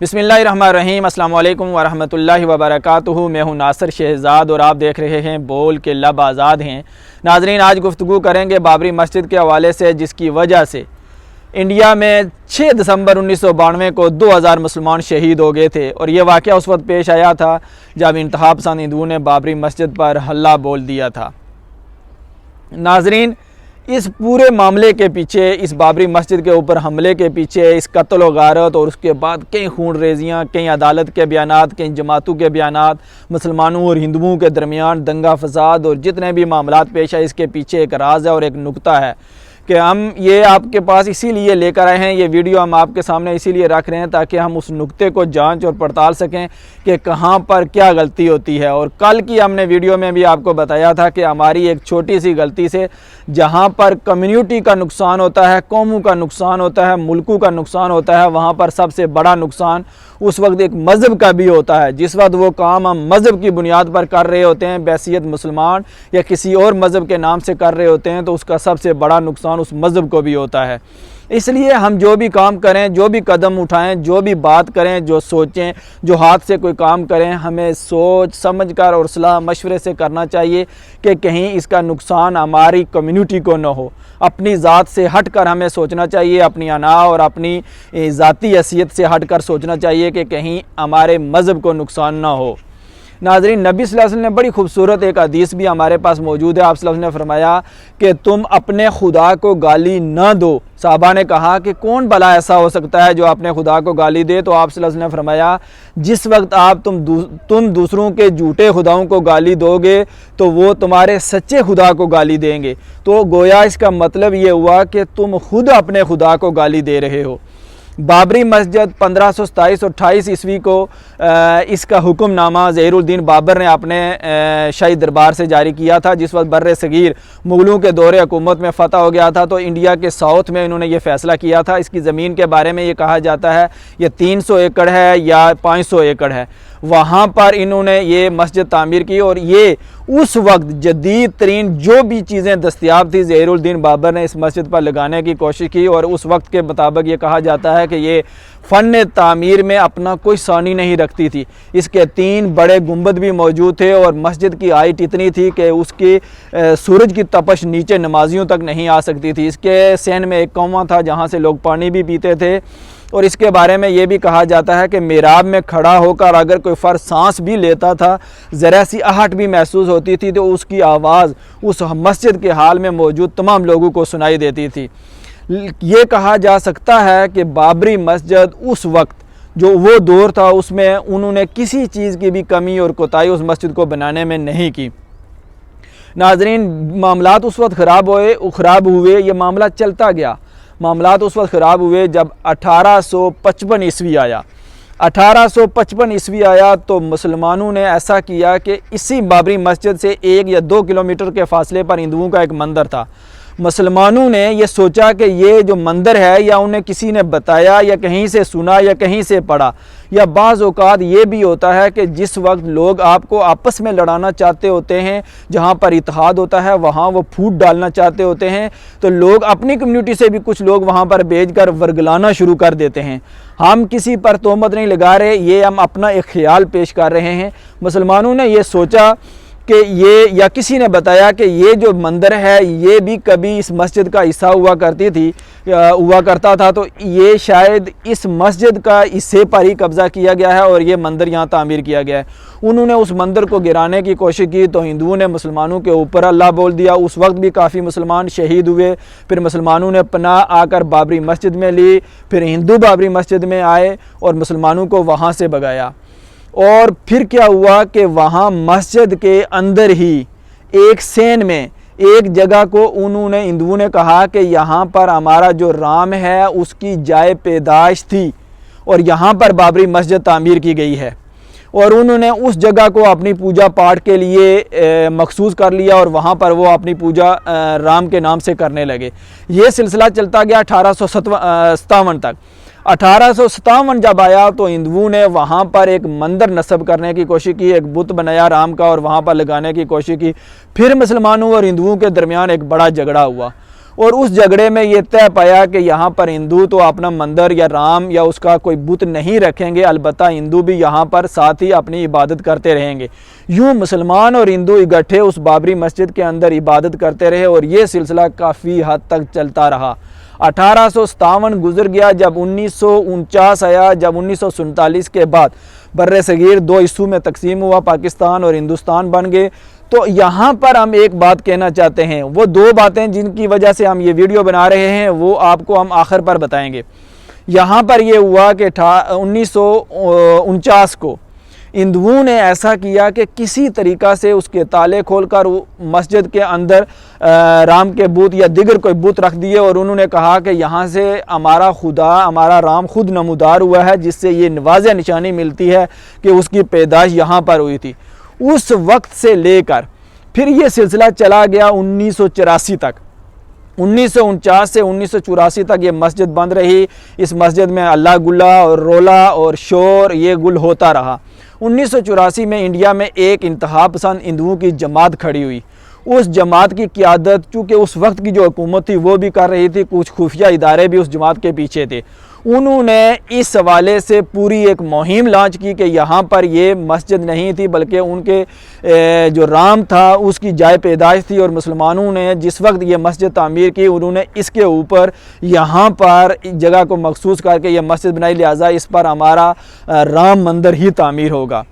بسم اللہ الرحمن الرحیم۔ السلام علیکم ورحمۃ اللہ وبرکاتہ۔ میں ہوں ناصر شہزاد اور آپ دیکھ رہے ہیں بول کے لب آزاد ہیں۔ ناظرین، آج گفتگو کریں گے بابری مسجد کے حوالے سے، جس کی وجہ سے انڈیا میں 6 دسمبر 1992 کو 2000 مسلمان شہید ہو گئے تھے، اور یہ واقعہ اس وقت پیش آیا تھا جب انتہا پسند ہندوؤں نے بابری مسجد پر حملہ بول دیا تھا۔ ناظرین، اس پورے معاملے کے پیچھے، اس بابری مسجد کے اوپر حملے کے پیچھے، اس قتل و غارت اور اس کے بعد کئی خون ریزیاں، کئی عدالت کے بیانات، کئی جماعتوں کے بیانات، مسلمانوں اور ہندوؤں کے درمیان دنگا فساد اور جتنے بھی معاملات پیش آئے، اس کے پیچھے ایک راز ہے اور ایک نکتہ ہے کہ ہم یہ آپ کے پاس اسی لیے لے کر آئے ہیں۔ یہ ویڈیو ہم آپ کے سامنے اسی لیے رکھ رہے ہیں تاکہ ہم اس نکتے کو جانچ اور پڑتال سکیں کہ کہاں پر کیا غلطی ہوتی ہے۔ اور کل کی ہم نے ویڈیو میں بھی آپ کو بتایا تھا کہ ہماری ایک چھوٹی سی غلطی سے جہاں پر کمیونٹی کا نقصان ہوتا ہے، قوموں کا نقصان ہوتا ہے، ملکوں کا نقصان ہوتا ہے، وہاں پر سب سے بڑا نقصان اس وقت ایک مذہب کا بھی ہوتا ہے۔ جس وقت وہ کام ہم مذہب کی بنیاد پر کر رہے ہوتے ہیں، بحیثیت مسلمان یا کسی اور مذہب کے نام سے کر رہے ہوتے ہیں، تو اس کا سب سے بڑا نقصان اس مذہب کو بھی ہوتا ہے۔ اس لیے ہم جو بھی کام کریں، جو بھی قدم اٹھائیں، جو بھی بات کریں، جو سوچیں، جو ہاتھ سے کوئی کام کریں، ہمیں سوچ سمجھ کر اور صلاح مشورے سے کرنا چاہیے کہ کہیں اس کا نقصان ہماری کمیونٹی کو نہ ہو۔ اپنی ذات سے ہٹ کر ہمیں سوچنا چاہیے، اپنی انا اور اپنی ذاتی حیثیت سے ہٹ کر سوچنا چاہیے کہ کہیں ہمارے مذہب کو نقصان نہ ہو۔ ناظرین، نبی صلی اللہ علیہ وسلم نے بڑی خوبصورت ایک حدیث بھی ہمارے پاس موجود ہے۔ آپ صلی اللہ علیہ وسلم نے فرمایا کہ تم اپنے خدا کو گالی نہ دو۔ صحابہ نے کہا کہ کون بھلا ایسا ہو سکتا ہے جو اپنے خدا کو گالی دے؟ تو آپ صلی اللہ علیہ وسلم نے فرمایا جس وقت تم دوسروں کے جھوٹے خداؤں کو گالی دو گے تو وہ تمہارے سچے خدا کو گالی دیں گے۔ تو گویا اس کا مطلب یہ ہوا کہ تم خود اپنے خدا کو گالی دے رہے ہو۔ بابری مسجد 1527 اور 28 عیسوی کو اس کا حکم نامہ ظہیر الدین بابر نے اپنے شاہی دربار سے جاری کیا تھا۔ جس وقت بر صغیر مغلوں کے دور حکومت میں فتح ہو گیا تھا تو انڈیا کے ساؤتھ میں انہوں نے یہ فیصلہ کیا تھا۔ اس کی زمین کے بارے میں یہ کہا جاتا ہے یہ 300 ایکڑ ہے یا 500 ایکڑ ہے۔ وہاں پر انہوں نے یہ مسجد تعمیر کی، اور یہ اس وقت جدید ترین جو بھی چیزیں دستیاب تھی ظہیر الدین بابر نے اس مسجد پر لگانے کی کوشش کی، اور اس وقت کے مطابق یہ کہا جاتا ہے کہ یہ فن تعمیر میں اپنا کوئی ثانی نہیں رکھتی تھی۔ اس کے 3 بڑے گنبد بھی موجود تھے، اور مسجد کی ہائٹ اتنی تھی کہ اس کی سورج کی تپش نیچے نمازیوں تک نہیں آ سکتی تھی۔ اس کے سین میں ایک کنواں تھا جہاں سے لوگ پانی بھی پیتے تھے، اور اس کے بارے میں یہ بھی کہا جاتا ہے کہ محراب میں کھڑا ہو کر اگر کوئی فرد سانس بھی لیتا تھا، ذرا سی آہٹ بھی محسوس ہوتی تھی تو اس کی آواز اس مسجد کے حال میں موجود تمام لوگوں کو سنائی دیتی تھی۔ یہ کہا جا سکتا ہے کہ بابری مسجد اس وقت جو وہ دور تھا اس میں انہوں نے کسی چیز کی بھی کمی اور کوتاہی اس مسجد کو بنانے میں نہیں کی۔ ناظرین، معاملات اس وقت خراب ہوئے، یہ معاملہ چلتا گیا۔ معاملات اس وقت خراب ہوئے جب 1855 عیسوی آیا۔ 1855 عیسوی آیا تو مسلمانوں نے ایسا کیا کہ اسی بابری مسجد سے 1 یا 2 کلومیٹر کے فاصلے پر ہندوؤں کا ایک مندر تھا۔ مسلمانوں نے یہ سوچا کہ یہ جو مندر ہے یا انہیں کسی نے بتایا یا کہیں سے سنا یا کہیں سے پڑھا، یا بعض اوقات یہ بھی ہوتا ہے کہ جس وقت لوگ آپ کو آپس میں لڑانا چاہتے ہوتے ہیں، جہاں پر اتحاد ہوتا ہے وہاں وہ پھوٹ ڈالنا چاہتے ہوتے ہیں، تو لوگ اپنی کمیونٹی سے بھی کچھ لوگ وہاں پر بھیج کر ورگلانا شروع کر دیتے ہیں۔ ہم کسی پر تہمت نہیں لگا رہے، یہ ہم اپنا ایک خیال پیش کر رہے ہیں۔ مسلمانوں نے یہ سوچا کہ یہ، یا کسی نے بتایا کہ یہ جو مندر ہے یہ بھی کبھی اس مسجد کا حصہ ہوا کرتا تھا، تو یہ شاید اس مسجد کا حصے پر ہی قبضہ کیا گیا ہے اور یہ مندر یہاں تعمیر کیا گیا ہے۔ انہوں نے اس مندر کو گرانے کی کوشش کی تو ہندوؤں نے مسلمانوں کے اوپر اللہ بول دیا۔ اس وقت بھی کافی مسلمان شہید ہوئے۔ پھر مسلمانوں نے پناہ آ کر بابری مسجد میں لی، پھر ہندو بابری مسجد میں آئے اور مسلمانوں کو وہاں سے بھگایا۔ اور پھر کیا ہوا کہ وہاں مسجد کے اندر ہی ایک سین میں ایک جگہ کو ہندوؤں نے کہا کہ یہاں پر ہمارا جو رام ہے اس کی جائے پیدائش تھی، اور یہاں پر بابری مسجد تعمیر کی گئی ہے، اور انہوں نے اس جگہ کو اپنی پوجا پاٹ کے لیے مخصوص کر لیا، اور وہاں پر وہ اپنی پوجا رام کے نام سے کرنے لگے۔ یہ سلسلہ چلتا گیا 1857 تک۔ 1857 جب آیا تو ہندوؤں نے وہاں پر ایک مندر نصب کرنے کی کوشش کی، ایک بت بنایا رام کا اور وہاں پر لگانے کی کوشش کی۔ پھر مسلمانوں اور ہندوؤں کے درمیان ایک بڑا جھگڑا ہوا، اور اس جھگڑے میں یہ طے پایا کہ یہاں پر ہندو تو اپنا مندر یا رام یا اس کا کوئی بت نہیں رکھیں گے، البتہ ہندو بھی یہاں پر ساتھ ہی اپنی عبادت کرتے رہیں گے۔ یوں مسلمان اور ہندو اکٹھے اس بابری مسجد کے اندر عبادت کرتے رہے اور یہ سلسلہ کافی حد تک چلتا رہا۔ 1857 گزر گیا، جب 1949 آیا، جب 1947 کے بعد بر صغیر دو حصوں میں تقسیم ہوا، پاکستان اور ہندوستان بن گئے۔ تو یہاں پر ہم ایک بات کہنا چاہتے ہیں، وہ دو باتیں جن کی وجہ سے ہم یہ ویڈیو بنا رہے ہیں وہ آپ کو ہم آخر پر بتائیں گے۔ یہاں پر یہ ہوا کہ 1949 کو ہندوؤں نے ایسا کیا کہ کسی طریقہ سے اس کے تالے کھول کر مسجد کے اندر رام کے بت یا دیگر کوئی بت رکھ دیے، اور انہوں نے کہا کہ یہاں سے ہمارا خدا، ہمارا رام خود نمودار ہوا ہے، جس سے یہ واضح نشانی ملتی ہے کہ اس کی پیدائش یہاں پر ہوئی تھی۔ اس وقت سے لے کر پھر یہ سلسلہ چلا گیا 1984 تک۔ 1949 سے 1984 تک یہ مسجد بند رہی۔ اس مسجد میں اللہ گلا اور رولا اور شور یہ گل ہوتا رہا۔ 1984 میں انڈیا میں ایک انتہا پسند ہندوؤں کی جماعت کھڑی ہوئی۔ اس جماعت کی قیادت چونکہ اس وقت کی جو حکومت تھی وہ بھی کر رہی تھی، کچھ خفیہ ادارے بھی اس جماعت کے پیچھے تھے۔ انہوں نے اس حوالے سے پوری ایک مہم لانچ کی کہ یہاں پر یہ مسجد نہیں تھی بلکہ ان کے جو رام تھا اس کی جائے پیدائش تھی، اور مسلمانوں نے جس وقت یہ مسجد تعمیر کی انہوں نے اس کے اوپر یہاں پر جگہ کو مخصوص کر کے یہ مسجد بنائی، لہٰذا اس پر ہمارا رام مندر ہی تعمیر ہوگا۔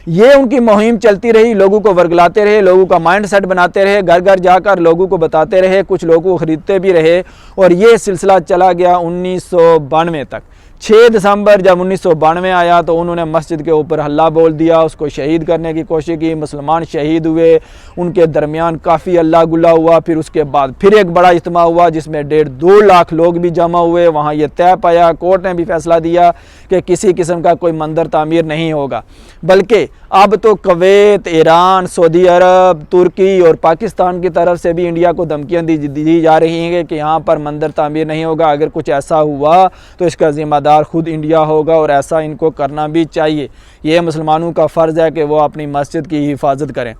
یہ ان کی مہم چلتی رہی، لوگوں کو ورگلاتے رہے، لوگوں کا مائنڈ سیٹ بناتے رہے، گھر گھر جا کر لوگوں کو بتاتے رہے، کچھ لوگوں کو خریدتے بھی رہے، اور یہ سلسلہ چلا گیا 1992 تک۔ 6 دسمبر جب 1992 آیا تو انہوں نے مسجد کے اوپر حلہ بول دیا، اس کو شہید کرنے کی کوشش کی، مسلمان شہید ہوئے، ان کے درمیان کافی اللہ گلا ہوا۔ پھر اس کے بعد پھر ایک بڑا اجتماع ہوا جس میں 1.5-2 لاکھ لوگ بھی جمع ہوئے۔ وہاں یہ طے پایا، کورٹ نے بھی فیصلہ دیا کہ کسی قسم کا کوئی مندر تعمیر نہیں ہوگا، بلکہ اب تو کویت، ایران، سعودی عرب، ترکی اور پاکستان کی طرف سے بھی انڈیا کو دھمکیاں دی جا رہی ہیں کہ یہاں پر مندر تعمیر نہیں ہوگا، اگر کچھ ایسا ہوا تو اس کا ذمہ دار خود انڈیا ہوگا، اور ایسا ان کو کرنا بھی چاہیے۔ یہ مسلمانوں کا فرض ہے کہ وہ اپنی مسجد کی حفاظت کریں۔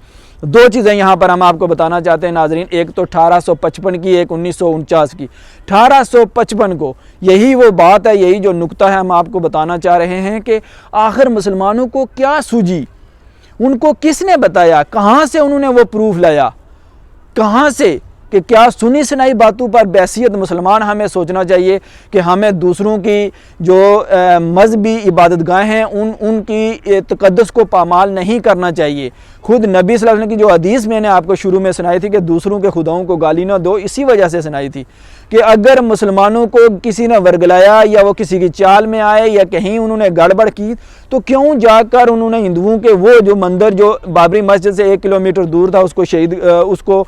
دو چیزیں یہاں پر ہم آپ کو بتانا چاہتے ہیں ناظرین، ایک تو 1855 کی، ایک 1949 کی۔ 1855 کو یہی وہ بات ہے، یہی جو نقطہ ہے ہم آپ کو بتانا چاہ رہے ہیں کہ آخر مسلمانوں کو کیا سوجی، ان کو کس نے بتایا، کہاں سے انہوں نے وہ پروف لایا، کہاں سے، کہ کیا سنی سنائی باتوں پر بحیثیت مسلمان ہمیں سوچنا چاہیے کہ ہمیں دوسروں کی جو مذہبی عبادت گاہیں ہیں ان کی تقدس کو پامال نہیں کرنا چاہیے۔ خود نبی صلی اللہ علیہ وسلم کی جو حدیث میں نے آپ کو شروع میں سنائی تھی کہ دوسروں کے خداؤں کو گالی نہ دو، اسی وجہ سے سنائی تھی کہ اگر مسلمانوں کو کسی نے ورگلایا یا وہ کسی کی چال میں آئے یا کہیں انہوں نے گڑبڑ کی تو کیوں جا کر انہوں نے ہندوؤں کے وہ جو مندر جو بابری مسجد سے 1 کلومیٹر دور تھا اس کو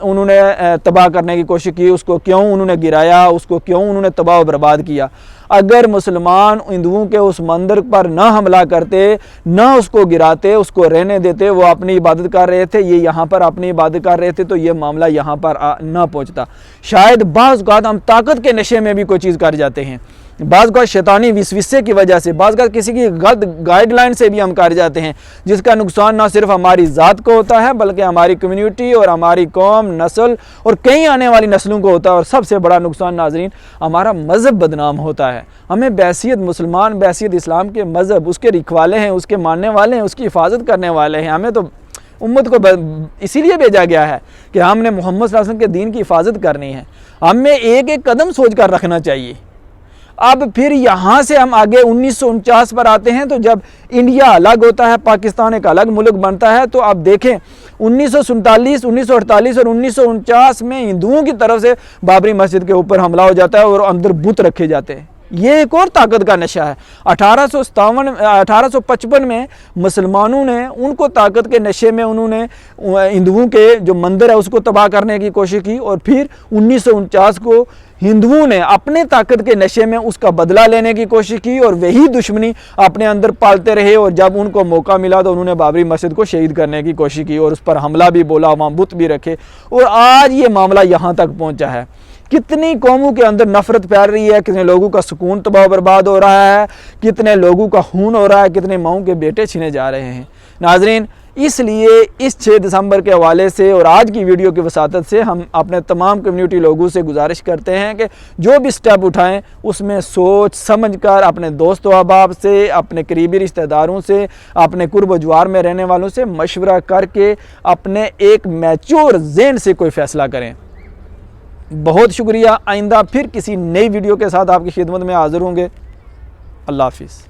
انہوں نے تباہ کرنے کی کوشش کی، اس کو کیوں انہوں نے گرایا، اس کو کیوں انہوں نے تباہ و برباد کیا۔ اگر مسلمان ہندوؤں کے اس مندر پر نہ حملہ کرتے، نہ اس کو گراتے، اس کو رہنے دیتے، وہ اپنی عبادت کر رہے تھے، یہ یہاں پر اپنی عبادت کر رہے تھے، تو یہ معاملہ یہاں پر نہ پہنچتا۔ شاید بعض اوقات ہم طاقت کے نشے میں بھی کوئی چیز کر جاتے ہیں، بعض اوقات شیطانی وسوسے کی وجہ سے، بعض اوقات کسی کی غلط گائیڈ لائن سے بھی ہم کر جاتے ہیں، جس کا نقصان نہ صرف ہماری ذات کو ہوتا ہے بلکہ ہماری کمیونٹی اور ہماری قوم، نسل اور کئی آنے والی نسلوں کو ہوتا ہے، اور سب سے بڑا نقصان ناظرین ہمارا مذہب بدنام ہوتا ہے۔ ہمیں بحیثیت مسلمان، بحیثیت اسلام کے مذہب، اس کے رکھوالے ہیں، اس کے ماننے والے ہیں، اس کی حفاظت کرنے والے ہیں، ہمیں تو امت کو اسی لیے بھیجا گیا ہے کہ ہم نے محمد صلی اللہ علیہ وسلم کے دین کی حفاظت کرنی ہے۔ ہمیں ایک ایک قدم سوچ کر رکھنا چاہیے۔ اب پھر یہاں سے ہم آگے 1949 پر آتے ہیں، تو جب انڈیا الگ ہوتا ہے، پاکستان ایک الگ ملک بنتا ہے، تو آپ دیکھیں 1947، 1948 اور 1949 میں ہندوؤں کی طرف سے بابری مسجد کے اوپر حملہ ہو جاتا ہے اور اندر بت رکھے جاتے ہیں۔ یہ ایک اور طاقت کا نشہ ہے۔ 1855 میں مسلمانوں نے ان کو طاقت کے نشے میں انہوں نے ہندوؤں کے جو مندر ہے اس کو تباہ کرنے کی کوشش کی، اور پھر 1949 کو ہندوؤں نے اپنے طاقت کے نشے میں اس کا بدلہ لینے کی کوشش کی، اور وہی دشمنی اپنے اندر پالتے رہے، اور جب ان کو موقع ملا تو انہوں نے بابری مسجد کو شہید کرنے کی کوشش کی اور اس پر حملہ بھی بولا، وہاں بت بھی رکھے، اور آج یہ معاملہ یہاں تک پہنچا ہے۔ کتنی قوموں کے اندر نفرت پھیل رہی ہے، کتنے لوگوں کا سکون تباہ و برباد ہو رہا ہے، کتنے لوگوں کا خون ہو رہا ہے، کتنے ماؤں کے بیٹے چھینے جا رہے ہیں۔ ناظرین، اس لیے اس 6 دسمبر کے حوالے سے اور آج کی ویڈیو کی وساطت سے ہم اپنے تمام کمیونٹی لوگوں سے گزارش کرتے ہیں کہ جو بھی سٹیپ اٹھائیں اس میں سوچ سمجھ کر اپنے دوست و احباب سے، اپنے قریبی رشتہ داروں سے، اپنے قرب و جوار میں رہنے والوں سے مشورہ کر کے اپنے ایک میچور ذہن سے کوئی فیصلہ کریں۔ بہت شکریہ۔ آئندہ پھر کسی نئی ویڈیو کے ساتھ آپ کی خدمت میں حاضر ہوں گے۔ اللہ حافظ۔